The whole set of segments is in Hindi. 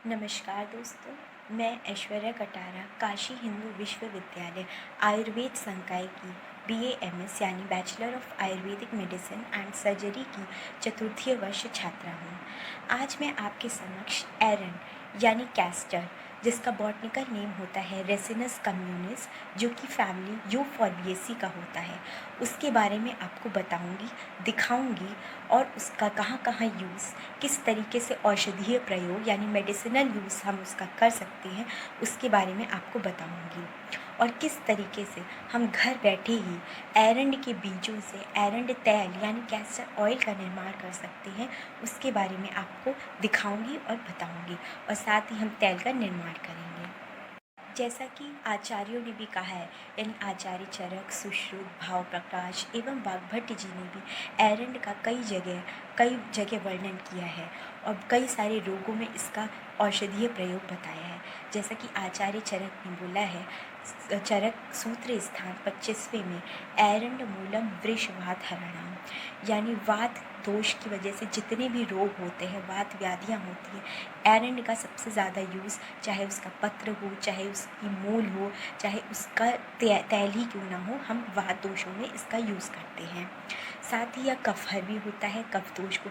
नमस्कार दोस्तों, मैं ऐश्वर्या कटारा काशी हिंदू विश्वविद्यालय आयुर्वेद संकाय की BA MS यानी bachelor of Ayurvedic medicine and surgery की चतुर्थीय वर्ष छात्रा हूँ। आज मैं आपके समक्ष एरन यानी कैस्टर, जिसका बॉटनिकल नेम होता है रेसिनस कम्युनिस, जो कि फैमिली यूफॉर्बिएसी का होता है, उसके बारे में आपको बताऊंगी, दिखाऊंगी और उसका कहाँ कहाँ यूज़, किस तरीके से औषधीय प्रयोग यानी मेडिसिनल यूज़ हम उसका कर सकते हैं, उसके बारे में आपको बताऊंगी। और किस तरीके से हम घर बैठे ही एरंड के बीजों से एरंड तेल यानी कैस्टर ऑयल का निर्माण कर सकते हैं, उसके बारे में आपको दिखाऊंगी और बताऊंगी, और साथ ही हम तेल का निर्माण करेंगे। जैसा कि आचार्यों ने भी कहा है, यानी आचार्य चरक, सुश्रुत, भाव प्रकाश एवं वाग्भट जी ने भी एरंड का कई जगह वर्णन किया है और कई सारे रोगों में इसका औषधीय प्रयोग बताया है। जैसा कि आचार्य चरक ने बोला है, चरक सूत्र स्थान 25वें में, एरंड मूलम वृषवात हरणम, यानी वात दोष की वजह से जितने भी रोग होते हैं, वात व्याधियाँ होती हैं, एरंड का सबसे ज़्यादा यूज़, चाहे उसका पत्र हो, चाहे उसकी मूल हो, चाहे उसका तैल ही क्यों ना हो, हम वात दोषों में इसका यूज़ करते हैं। साथ ही यह कफहर भी होता है, कफ दोष को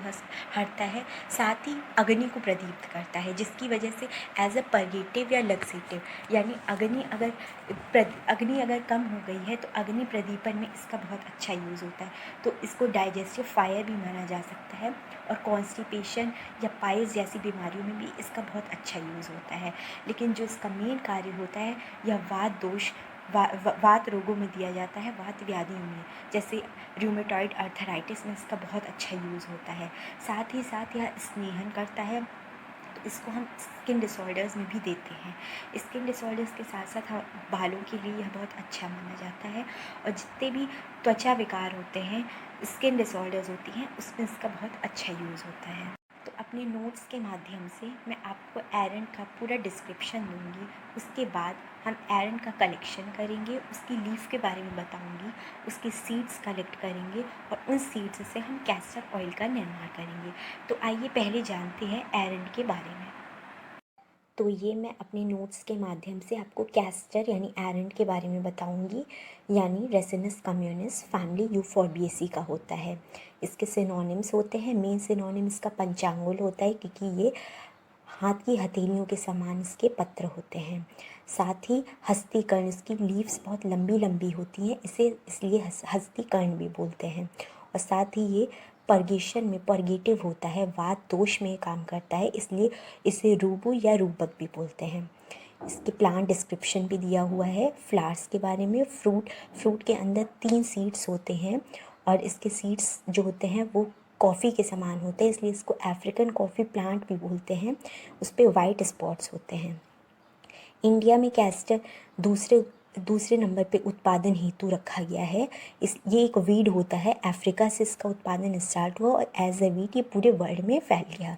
हरता है, साथ ही अग्नि को प्रदीप्त करता है, जिसकी वजह से एज अ पर्गेटिव या लक्सेटिव, यानी अग्नि अगर कम हो गई है तो अग्नि प्रदीपन में इसका बहुत अच्छा यूज़ होता है। तो इसको डाइजेस्टिव फायर भी माना जा सकता है, और कॉन्स्टिपेशन या पाइल्स जैसी बीमारियों में भी इसका बहुत अच्छा यूज़ होता है। लेकिन जो इसका मेन कार्य होता है, यह वात दोष, वात रोगों में दिया जाता है, वात व्याधियों में, जैसे रूमेटॉइड अर्थराइटिस में इसका बहुत अच्छा यूज़ होता है। साथ ही साथ यह स्नेहन करता है, तो इसको हम स्किन डिसऑर्डर्स में भी देते हैं। स्किन डिसऑर्डर्स के साथ साथ बालों के लिए यह बहुत अच्छा माना जाता है, और जितने भी त्वचा विकार होते हैं, स्किन डिसऑर्डर्स होती हैं, उसमें इसका बहुत अच्छा यूज़ होता है। तो अपने नोट्स के माध्यम से मैं आपको एरंड का पूरा डिस्क्रिप्शन दूंगी। उसके बाद हम एरंड का कलेक्शन करेंगे, उसकी लीफ के बारे में बताऊंगी, उसके सीड्स कलेक्ट करेंगे, और उन सीड्स से हम कैस्टर ऑयल का निर्माण करेंगे। तो आइए पहले जानते हैं एरंड के बारे में। तो ये मैं अपने नोट्स के माध्यम से आपको कैस्टर यानी एरंड के बारे में बताऊंगी, यानी रेसिनस कम्युनिस फैमिली यूफॉर्बिएसी का होता है। इसके सिनोनिम्स होते हैं, मेन सिनोनिम इसका पंचांगुल होता है, क्योंकि ये हाथ की हथेलियों के समान इसके पत्र होते हैं। साथ ही हस्तीकर्ण, इसकी लीव्स बहुत लंबी लंबी होती हैं, इसे इसलिए हस्तीकर्ण भी बोलते हैं। और साथ ही ये पर्गेशन में पर्गेटिव होता है, वात दोष में काम करता है, इसलिए इसे रूबु या रूबक भी बोलते हैं। इसके प्लांट डिस्क्रिप्शन भी दिया हुआ है, फ्लावर्स के बारे में। फ्रूट के अंदर 3 सीड्स होते हैं, और इसके सीड्स जो होते हैं वो कॉफ़ी के समान होते हैं, इसलिए इसको अफ्रीकन कॉफ़ी प्लांट भी बोलते हैं। उस पर वाइट स्पॉट्स होते हैं। इंडिया में कैस्टर दूसरे दूसरे नंबर पे उत्पादन हेतु रखा गया है। ये एक वीड होता है, अफ्रीका से इसका उत्पादन स्टार्ट हुआ और एज अ वीड ये पूरे वर्ल्ड में फैल गया।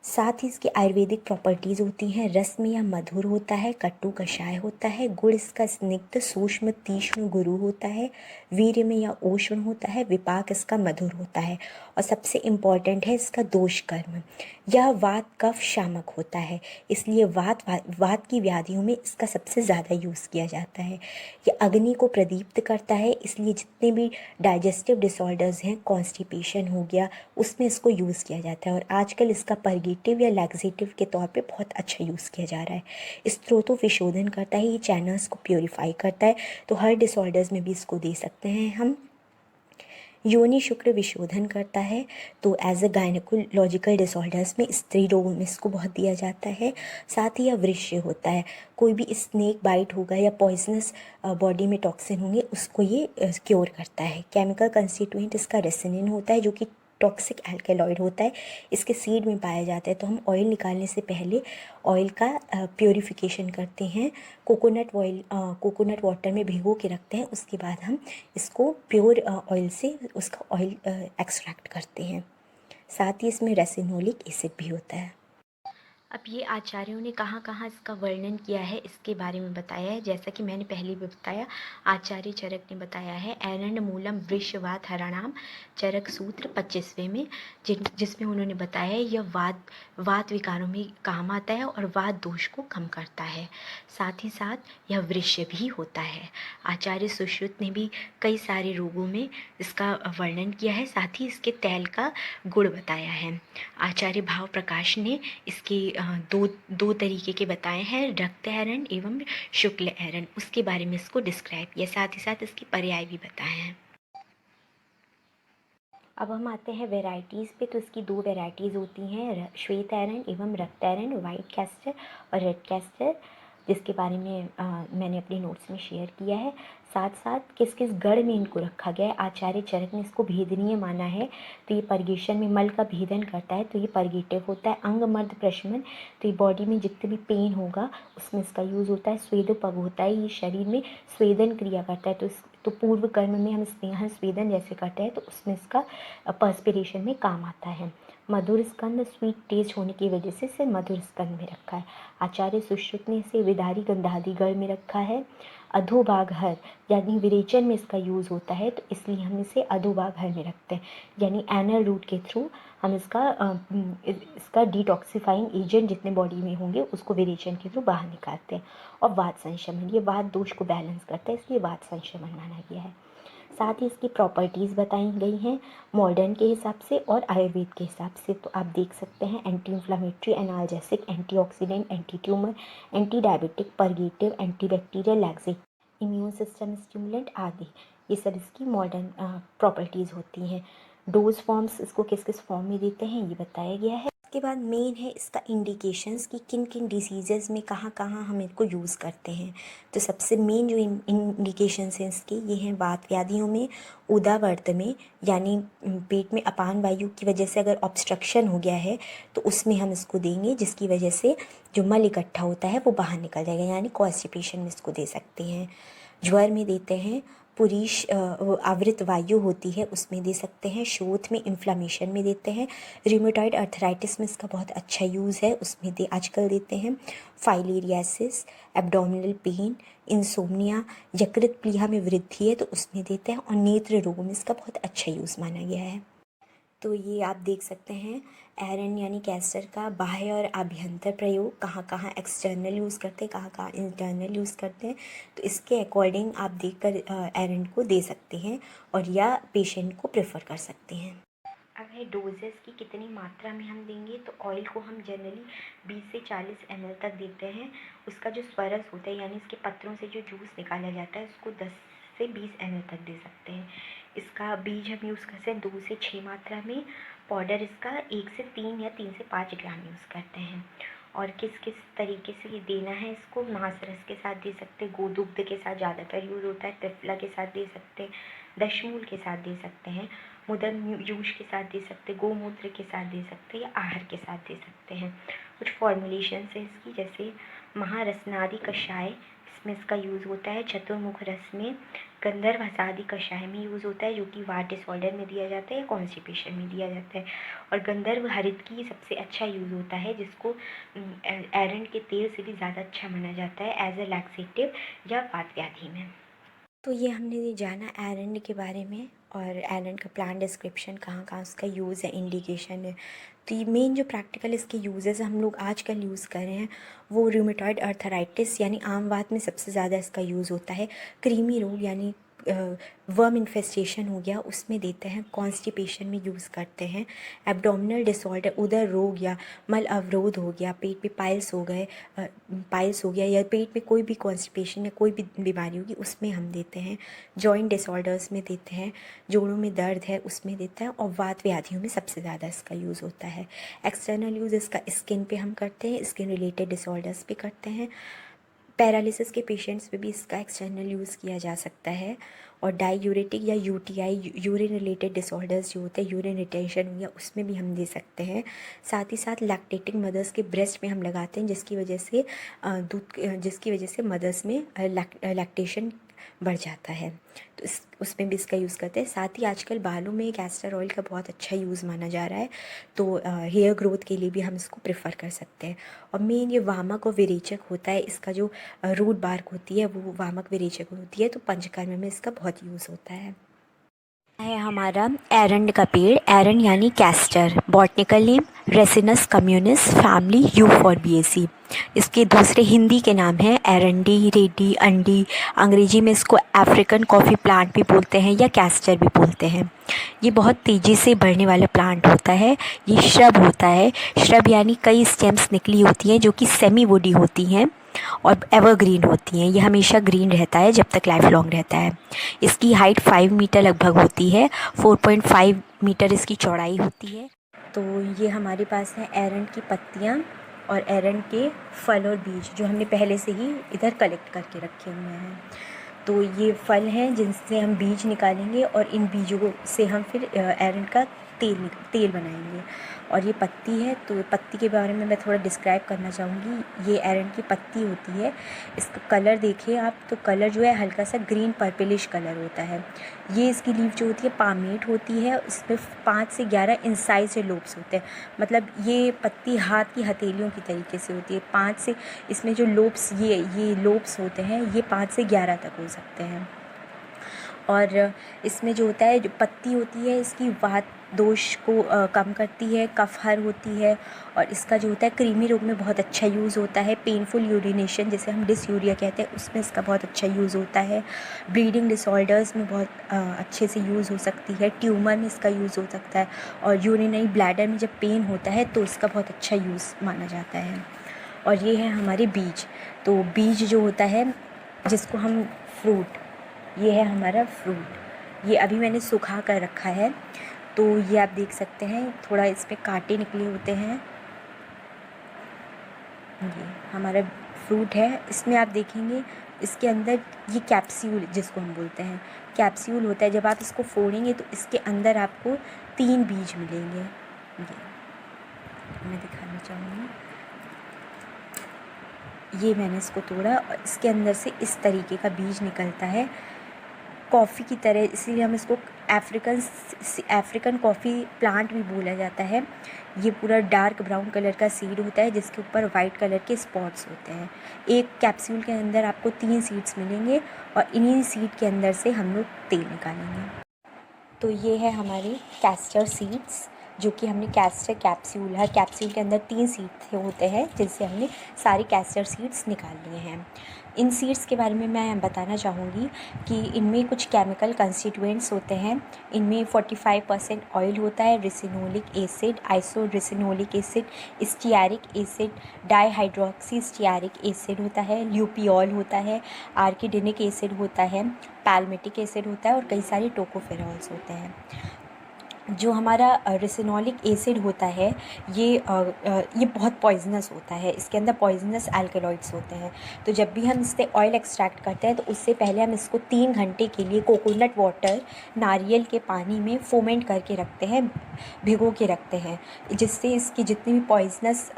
साथ ही इसकी आयुर्वेदिक प्रॉपर्टीज़ होती हैं, रस में यह मधुर होता है, कट्टू कषाय होता है, गुड़ इसका स्निग्ध सूक्ष्म तीक्ष्ण गुरु होता है, वीर्य में यह ओष्ण होता है, विपाक इसका मधुर होता है, और सबसे इम्पॉर्टेंट है इसका दोष कर्म। यह वात कफ शामक होता है, इसलिए वात की व्याधियों में इसका सबसे ज़्यादा यूज़ किया जाता है। यह अग्नि को प्रदीप्त करता है, इसलिए जितने भी डाइजेस्टिव डिसऑर्डर्स हैं, कॉन्स्टिपेशन हो गया, उसमें इसको यूज़ किया जाता है। और आजकल इसका पर्गेटिव या लैक्सेटिव के तौर पे बहुत अच्छा यूज़ किया जा रहा है। स्त्रोतों विशोधन करता है, ये चैनल्स को प्योरीफाई करता है, तो हर डिसऑर्डर्स में भी इसको दे सकते हैं हम। योनि शुक्र विशोधन करता है, तो एज अ गायनेकोलॉजिकल डिसऑर्डर्स में, स्त्री रोगों में इसको बहुत दिया जाता है। साथ ही यह वृश्य होता है, कोई भी स्नेक बाइट होगा या पॉइजनस बॉडी में टॉक्सिन होंगे, उसको ये क्योर करता है। केमिकल कंस्टिट्यूएंट इसका रेसिनिन होता है, जो कि टॉक्सिक एल्केलॉइड होता है, इसके सीड में पाया जाता है। तो हम ऑयल निकालने से पहले ऑयल का प्योरीफिकेशन करते हैं, कोकोनट वाटर में भिगो के रखते हैं, उसके बाद हम इसको प्योर ऑयल से उसका ऑयल एक्सट्रैक्ट करते हैं। साथ ही इसमें रेसिनोलिक एसिड भी होता है। अब ये आचार्यों ने कहाँ कहाँ इसका वर्णन किया है इसके बारे में बताया है। जैसा कि मैंने पहले भी बताया, आचार्य चरक ने बताया है एरण्य मूलम वृषवात हराणाम चरक सूत्र 25वें में, जिसमें उन्होंने बताया है यह वात विकारों में काम आता है और वात दोष को कम करता है। साथ ही साथ यह वृक्ष भी होता है। आचार्य सुश्रुत ने भी कई सारे रोगों में इसका वर्णन किया है, साथ ही इसके तेल का गुण बताया है। आचार्य भाव प्रकाश ने इसके दो तरीके के बताए हैं, रक्त एरण एवं शुक्ल एरण, उसके बारे में इसको डिस्क्राइब किया, साथ ही साथ इसके पर्याय भी बताए हैं। अब हम आते हैं वेराइटीज़ पे। तो इसकी 2 वेराइटीज़ होती हैं, श्वेत एरण एवं रक्त एरण, वाइट कैस्टर और रेड कैस्टर, जिसके बारे में मैंने अपने नोट्स में शेयर किया है। साथ साथ किस किस गढ़ में इनको रखा गया है, आचार्य चरक ने इसको भेदनीय माना है। तो ये पर्गेशन में मल का भेदन करता है, तो ये पर्गेटिव होता है। अंग मर्द प्रशमन, तो ये बॉडी में जितने भी पेन होगा उसमें इसका यूज़ होता है। स्वेदोपग होता है, ये शरीर में स्वेदन क्रिया करता है। तो पूर्व कर्म में हम स्नेहन स्वेदन जैसे करते हैं, तो उसमें इसका पर्स्पिरेशन में काम आता है। मधुर स्कंद, स्वीट टेस्ट होने की वजह से इसे मधुर स्कंद में रखा है। आचार्य सुश्रुत ने इसे विदारी गंधादि गढ़ में रखा है। अधोभाग हर, यानी विरेचन में इसका यूज़ होता है, तो इसलिए हम इसे अधोभाग हर में रखते हैं, यानी एनल रूट के थ्रू हम इसका डिटॉक्सिफाइंग एजेंट जितने बॉडी में होंगे उसको विरेचन के थ्रू बाहर निकालते हैं। और वात संशमन, ये वात दोष को बैलेंस करता है, इसलिए वात संशमन माना गया है। साथ ही इसकी प्रॉपर्टीज़ बताई गई हैं मॉडर्न के हिसाब से और आयुर्वेद के हिसाब से। तो आप देख सकते हैं anti inflammatory, analgesic, antioxidant, anti tumour, anti diabetic, purgative, antibacterial, laxative, immune system stimulant आदि, ये सब इसकी मॉडर्न प्रॉपर्टीज़ होती हैं। डोज फॉर्म्स, इसको किस किस फॉर्म में देते हैं ये बताया गया है। उसके बाद मेन है इसका इंडिकेशंस कि किन किन डिसीज़ेज़ में कहाँ कहाँ हम इनको यूज़ करते हैं। तो सबसे मेन जो इंडिकेशंस हैं इसके ये हैं वात व्याधियों में, उदावर्त में, यानी पेट में अपान वायु की वजह से अगर ऑब्स्ट्रक्शन हो गया है तो उसमें हम इसको देंगे, जिसकी वजह से जो मल इकट्ठा होता है वो बाहर निकल जाएगा, यानी कॉन्स्टिपेशन में इसको दे सकते हैं। ज्वर में देते हैं, पुरीश आवृत वायु होती है उसमें दे सकते हैं, शोथ में, इन्फ्लामेशन में देते हैं, रिमेटॉइड अर्थराइटिस में इसका बहुत अच्छा यूज़ है, उसमें आजकल देते हैं। फाइलेरियासिस, एब्डोमिनल पेन, इंसोम्निया, यकृत प्लीहा में वृद्धि है तो उसमें देते हैं, और नेत्र रोगों में इसका बहुत अच्छा यूज़ माना गया है। तो ये आप देख सकते हैं एरन यानी कैस्टर का बाह्य और आभ्यंतर प्रयोग, कहाँ कहाँ एक्सटर्नल यूज़ करते हैं, कहाँ कहाँ इंटरनल यूज़ करते हैं, तो इसके अकॉर्डिंग आप देखकर एरन को दे सकते हैं और या पेशेंट को प्रेफर कर सकते हैं। अब है डोजेस की कितनी मात्रा में हम देंगे। तो ऑयल को हम जनरली 20 से 40 ml तक देते हैं। उसका जो स्वरस होता है यानी इसके पत्रों से जो जूस निकाला जाता है उसको 10 से 20 ml तक दे सकते हैं। इसका बीज हम यूज़ करते हैं 2 से 6 मात्रा में। पाउडर इसका 1 से 3 या 3 से 5 ग्राम यूज़ करते हैं। और किस किस तरीके से ये देना है, इसको मांस रस के साथ दे सकते हैं, गोदुग्ध के साथ ज़्यादातर यूज़ होता है, त्रिफला के साथ दे सकते हैं, दशमूल के साथ दे सकते हैं, मुदन यूज के साथ दे सकते हैं, गोमूत्र के साथ दे सकते हैं, या आहार के साथ दे सकते हैं। कुछ फॉर्मुलेशन है इसकी, जैसे महारसनादि कषाय, इसमें इसका यूज़ होता है। चतुर्मुख रस में, गंधर्व हसादि कषाय में यूज़ होता है, जो कि वात डिसऑर्डर में दिया जाता है या कॉन्स्टिपेशन में दिया जाता है। और गंधर्व हरित की सबसे अच्छा यूज़ होता है, जिसको एरंड के तेल से भी ज़्यादा अच्छा माना जाता है एज ए लैक्सेटिव या वात व्याधि में। तो ये हमने जाना एरंड के बारे में, और एरंड का प्लान डिस्क्रिप्शन, कहाँ कहाँ उसका यूज़ है, इंडिकेशन है। तो ये मेन जो प्रैक्टिकल इसके यूजेस हम लोग आजकल यूज़ कर रहे हैं वो रूमेटॉइड अर्थराइटिस यानी आम वात में सबसे ज़्यादा इसका यूज़ होता है। क्रीमी रोग यानी वर्म इन्फेस्टेशन हो गया उसमें देते हैं, कॉन्स्टिपेशन में यूज़ करते हैं। एब्डोमिनल डिसऑर्डर, उदर रोग या मल अवरोध हो गया, पेट में पाइल्स हो गए, पाइल्स हो गया, या पेट में कोई भी कॉन्स्टिपेशन या कोई भी बीमारी होगी उसमें हम देते हैं। जॉइंट डिसऑर्डर्स में देते हैं, जोड़ों में दर्द है उसमें देते हैं, और वात व्याधियों में सबसे ज़्यादा इसका यूज़ होता है। एक्सटर्नल यूज़ इसका स्किन पे हम करते हैं, स्किन रिलेटेड डिसऑर्डर्स पे करते हैं। पैरालिसिस के पेशेंट्स में भी इसका एक्सटर्नल यूज़ किया जा सकता है। और डाईयूरेटिक या यूटीआई, यूरिन रिलेटेड डिसऑर्डर्स जो होते हैं, यूरिन रिटेंशन हो गया उसमें भी हम दे सकते हैं। साथ ही साथ लैक्टेटिंग मदर्स के ब्रेस्ट में हम लगाते हैं, जिसकी वजह से मदर्स में लैक्टेशन बढ़ जाता है, तो उसमें भी इसका यूज़ करते हैं। साथ ही आजकल बालों में कैस्टर ऑयल का बहुत अच्छा यूज़ माना जा रहा है, तो हेयर ग्रोथ के लिए भी हम इसको प्रेफर कर सकते हैं। और मेन ये वामक और विरेचक होता है, इसका जो रूट बार्क होती है वो वामक विरेचक होती है, तो पंचकर्म में इसका बहुत यूज़ होता है हमारा एरंड का पेड़। एरंड यानी castor, botanical name ricinus communis, family euphorbiaceae. इसके दूसरे हिंदी के नाम हैं एरंडी, रेडी, अंडी। अंग्रेजी में इसको अफ्रीकन कॉफ़ी प्लांट भी बोलते हैं या कैस्टर भी बोलते हैं। ये बहुत तेज़ी से बढ़ने वाला प्लांट होता है। ये श्रब होता है। श्रब यानी कई स्टेम्स निकली होती हैं जो कि सेमी वुडी होती हैं और एवरग्रीन होती हैं। ये हमेशा ग्रीन रहता है जब तक लाइफ लॉन्ग रहता है। इसकी हाइट 5 मीटर लगभग होती है, 4.5 मीटर इसकी चौड़ाई होती है। तो ये हमारे पास है एरंड की पत्तियाँ और एरंड के फल और बीज, जो हमने पहले से ही इधर कलेक्ट करके रखे हुए हैं। तो ये फल हैं जिनसे हम बीज निकालेंगे और इन बीजों से हम फिर एरंड का तेल बनाएंगे। और ये पत्ती है, तो पत्ती के बारे में मैं थोड़ा डिस्क्राइब करना चाहूँगी। ये एरंड की पत्ती होती है। इसका कलर देखिए आप, तो कलर जो है हल्का सा ग्रीन पर्पलिश कलर होता है। ये इसकी लीफ जो होती है पामेट होती है, इसमें 5 से 11 इंसाइज से लोब्स होते हैं। मतलब ये पत्ती हाथ की हथेलियों की तरीके से होती है। 5 से इसमें जो लोब्स ये लोब्स होते हैं, ये 5 से 11 तक हो सकते हैं। और इसमें जो होता है, जो पत्ती होती है इसकी वात दोष को कम करती है, कफ हर होती है। और इसका जो होता है कृमि रोग में बहुत अच्छा यूज़ होता है। पेनफुल यूरिनेशन जिसे हम डिसयूरिया कहते हैं, उसमें इसका बहुत अच्छा यूज़ होता है। ब्लीडिंग डिसऑर्डर्स में बहुत अच्छे से यूज़ हो सकती है। ट्यूमर में इसका यूज़ हो सकता है। और यूरिनरी ब्लैडर में जब पेन होता है तो इसका बहुत अच्छा यूज़ माना जाता है। और ये है हमारे बीज। तो बीज जो होता है जिसको हम फ्रूट, ये है हमारा फ्रूट। ये अभी मैंने सुखा कर रखा है, तो ये आप देख सकते हैं थोड़ा इस पे कांटे निकले होते हैं। ये हमारा फ्रूट है। इसमें आप देखेंगे इसके अंदर ये कैप्सूल जिसको हम बोलते हैं, कैप्सूल होता है। जब आप इसको फोड़ेंगे तो इसके अंदर आपको 3 बीज मिलेंगे। ये मैं दिखाना चाहूँगी। ये मैंने इसको तोड़ा और इसके अंदर से इस तरीके का बीज निकलता है, कॉफ़ी की तरह। इसीलिए हम इसको अफ्रीकन कॉफ़ी प्लांट भी बोला जाता है। ये पूरा डार्क ब्राउन कलर का सीड होता है जिसके ऊपर वाइट कलर के स्पॉट्स होते हैं। एक कैप्सूल के अंदर आपको 3 सीड्स मिलेंगे और इन्हीं सीड के अंदर से हम लोग तेल निकालेंगे। तो ये है हमारे कैस्टर सीड्स, जो कि हमने कैस्टर कैप्सूल है, कैप्सूल के अंदर 3 सीड होते हैं जिनसे हमने सारे कैस्टर सीड्स निकाल लिए हैं। इन सीड्स के बारे में मैं बताना चाहूँगी कि इनमें कुछ केमिकल कंस्टिट्यूएंट्स होते हैं। इनमें 45% ऑयल होता है, ricinoleic acid, isoricinoleic acid, stearic acid, dihydroxy stearic acid होता है, ल्यूपियोल होता है, आर्किडेनिक एसिड होता है, पैल्मेटिक एसिड होता है और कई सारे टोकोफेरॉल्स होते हैं। जो हमारा रिसिनोलिक एसिड होता है ये बहुत पॉइजनस होता है। इसके अंदर पॉइजनस अल्कलॉइड्स होते हैं। तो जब भी हम इससे ऑयल एक्सट्रैक्ट करते हैं तो उससे पहले हम इसको 3 घंटे के लिए कोकोनट वाटर, नारियल के पानी में फोमेंट करके रखते हैं, भिगो के रखते हैं, जिससे इसकी जितनी भी पॉइजनस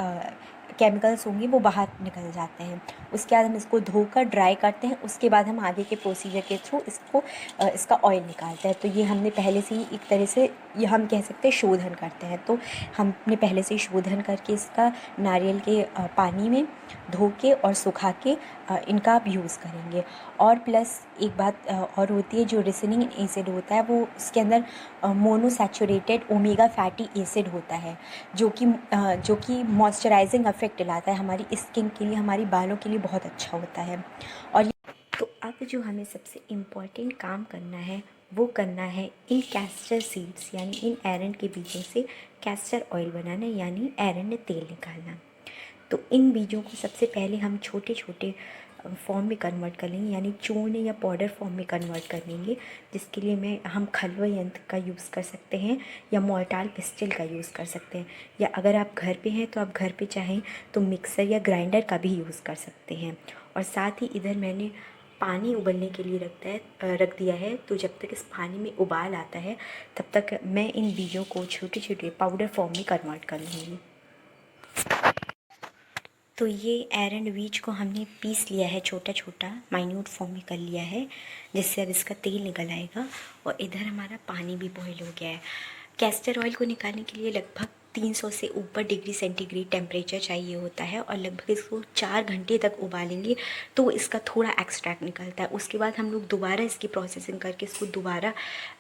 केमिकल्स होंगे वो बाहर निकल जाते हैं। उसके बाद हम इसको धोकर ड्राई करते हैं। उसके बाद हम आगे के प्रोसीजर के थ्रू इसका ऑयल निकालते हैं। तो ये हमने पहले से ही एक तरह से ये हम कह सकते हैं शोधन करते हैं। तो हमने पहले से ही शोधन करके इसका नारियल के पानी में धो के और सुखा के इनका आप यूज़ करेंगे। और प्लस एक बात और होती है, जो रिसिनिक एसिड होता है वो इसके अंदर मोनोसैचुरेटेड ओमेगा फैटी एसिड होता है, जो कि मॉइस्चराइजिंग इफेक्ट लाता है हमारी स्किन के लिए, हमारी बालों के लिए बहुत अच्छा होता है। और तो अब जो हमें सबसे इम्पॉर्टेंट काम करना है वो करना है इन कैस्टर सीड्स यानी इन एरंड के बीजों से कैस्टर ऑयल बनाना, यानी एरंड तेल निकालना। तो इन बीजों को सबसे पहले हम छोटे छोटे फॉर्म में कन्वर्ट कर लेंगे, यानी चूर्ण या पाउडर फॉर्म में कन्वर्ट कर लेंगे, जिसके लिए हम खलवा यंत्र का यूज़ कर सकते हैं या मोर्टार पिस्टल का यूज़ कर सकते हैं। या अगर आप घर पे हैं तो आप घर पे चाहें तो मिक्सर या ग्राइंडर का भी यूज़ कर सकते हैं। और साथ ही इधर मैंने पानी उबलने के लिए रख दिया है। तो जब तक इस पानी में उबाल आता है तब तक मैं इन बीजों को छोटे छोटे पाउडर फॉर्म में कन्वर्ट कर लूँगी। तो ये एरंड बीज को हमने पीस लिया है, छोटा छोटा माइन्यूट फॉर्म में कर लिया है, जिससे अब इसका तेल निकल आएगा। और इधर हमारा पानी भी बॉईल हो गया है। कैस्टर ऑयल को निकालने के लिए लगभग 300 से ऊपर डिग्री सेंटीग्रेड टेम्परेचर चाहिए होता है, और लगभग इसको 4 घंटे तक उबालेंगे तो इसका थोड़ा एक्सट्रैक्ट निकलता है। उसके बाद हम लोग दोबारा इसकी प्रोसेसिंग करके इसको दोबारा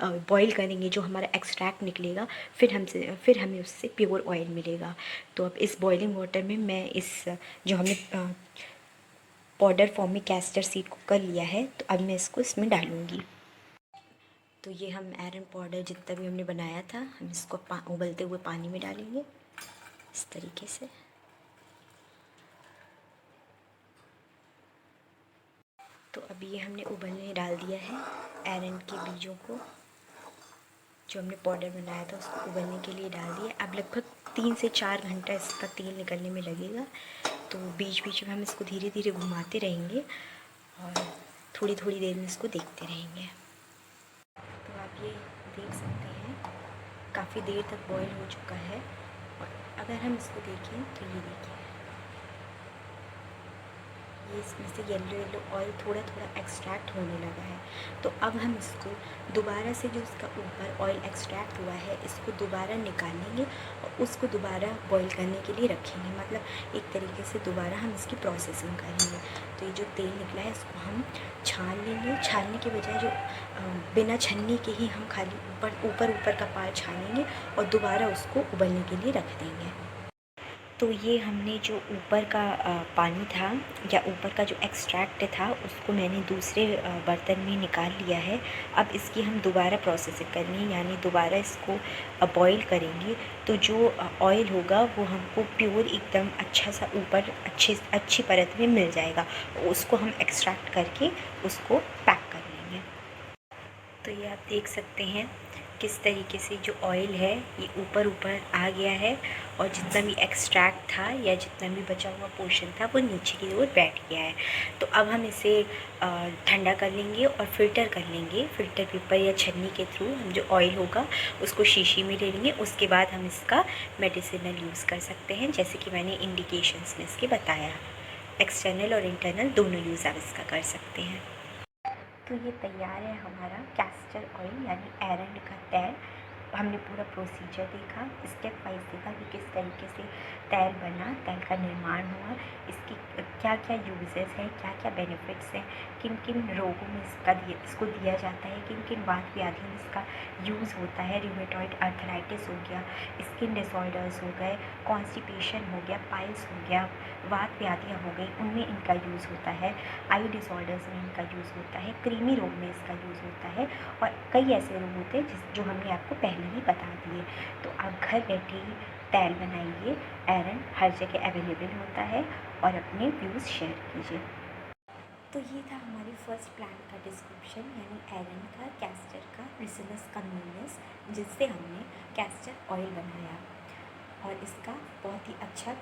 बॉईल करेंगे, जो हमारा एक्सट्रैक्ट निकलेगा फिर हमें उससे प्योर ऑयल मिलेगा। तो अब इस बॉइलिंग वाटर में मैं इस जो हमने पाउडर फॉर्म में कैस्टर सीड को कर लिया है, तो अब मैं इसको इसमें डालूँगी। तो ये हम आयरन पाउडर जितना भी हमने बनाया था, हम इसको उबलते हुए पानी में डालेंगे इस तरीके से। तो अब ये हमने उबलने डाल दिया है आयरन के बीजों को, जो हमने पाउडर बनाया था उसको उबलने के लिए डाल दिया। अब लगभग 3 से 4 घंटा इसका तेल निकलने में लगेगा। तो बीच बीच में हम इसको धीरे धीरे घुमाते रहेंगे और थोड़ी थोड़ी देर में इसको देखते रहेंगे। तो आप ये देख सकते हैं काफ़ी देर तक बॉईल हो चुका है। और अगर हम इसको देखें तो ये देखिए, ये इसमें से येलो येलो ऑयल थोड़ा थोड़ा एक्सट्रैक्ट होने लगा है। तो अब हम इसको दोबारा से, जो इसका ऊपर ऑयल एक्सट्रैक्ट हुआ है, इसको दोबारा निकालेंगे और उसको दोबारा बॉईल करने के लिए रखेंगे। मतलब एक तरीके से दोबारा हम इसकी प्रोसेसिंग करेंगे। तो ये जो तेल निकला है इसको हम छान लेंगे। छानने के बजाय जो बिना छन्नी के ही हम खाली ऊपर का पार्ट छानेंगे और दोबारा उसको उबलने के लिए रख देंगे। तो ये हमने जो ऊपर का पानी था या ऊपर का जो एक्सट्रैक्ट था, उसको मैंने दूसरे बर्तन में निकाल लिया है। अब इसकी हम दोबारा प्रोसेसिंग करेंगे, यानी दोबारा इसको बॉईल करेंगे। तो जो ऑयल होगा वो हमको प्योर एकदम अच्छा सा ऊपर अच्छी परत में मिल जाएगा। उसको हम एक्सट्रैक्ट करके उसको पैक कर लेंगे। तो ये आप देख सकते हैं किस तरीके से जो ऑयल है ये ऊपर आ गया है, और जितना भी एक्सट्रैक्ट था या जितना भी बचा हुआ पोर्शन था वो नीचे की ओर बैठ गया है। तो अब हम इसे ठंडा कर लेंगे और फ़िल्टर कर लेंगे। फ़िल्टर पेपर या छन्नी के थ्रू हम जो ऑयल होगा उसको शीशी में ले लेंगे। उसके बाद हम इसका मेडिसिनल यूज़ कर सकते हैं, जैसे कि मैंने इंडिकेशंस में इसके बताया। एक्सटर्नल और इंटरनल दोनों यूज़ आप इसका कर सकते हैं। तो ये तैयार है हमारा कैस्टर ऑयल यानी एरंड का तेल। हमने पूरा प्रोसीजर देखा, स्टेप वाइज देखा कि किस तरीके से तेल बना, तेल का निर्माण हुआ, इसकी क्या क्या यूजेस हैं, क्या क्या बेनिफिट्स हैं, किन किन रोगों में इसको दिया जाता है, किन किन वात व्याधि में इसका यूज़ होता है। रिमेटॉइड आर्थराइटिस हो गया, स्किन डिसऑर्डर्स हो गए, कॉन्स्टिपेशन हो गया, पाइल्स हो गया, वात व्याधियाँ हो गई, उनमें इनका यूज़ होता है। आई डिसऑर्डर्स में इनका यूज़ होता है, कृमि रोग में इसका यूज़ होता है, और कई ऐसे रोग होते हैं जो हमने आपको पहले ही बता दिए। तो आप घर बैठे ही तेल बनाइए, एरंड हर जगह अवेलेबल होता है, और अपने व्यूज़ शेयर कीजिए। तो ये था हमारी फर्स्ट प्लांट का डिस्क्रिप्शन, यानी एरंड का, कैस्टर का, रिसिनस कम्युनिस, जिससे हमने कैस्टर ऑयल बनाया, और इसका बहुत ही अच्छा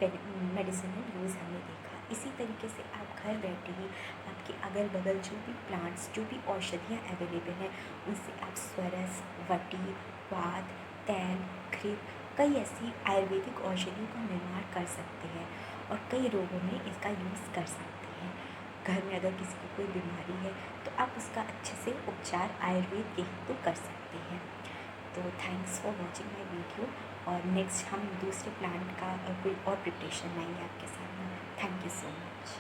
मेडिसिनल यूज़ हमने देखा। इसी तरीके से आप घर बैठे ही आपके अगल बगल जो भी प्लांट्स, जो भी औषधियाँ अवेलेबल हैं, उनसे आप स्वरस, वटी, वात, तैल, घृत, कई ऐसी आयुर्वेदिक औषधियों का निर्माण कर सकते हैं, और कई रोगों में इसका यूज़ कर सकते हैं। घर में अगर किसी को कोई बीमारी है तो आप उसका अच्छे से उपचार आयुर्वेद के ही तो कर सकते हैं। तो thanks for watching my video, और नेक्स्ट हम दूसरे प्लांट का कोई और प्रिपरेशन लाएंगे आपके सामने। Thank you so much.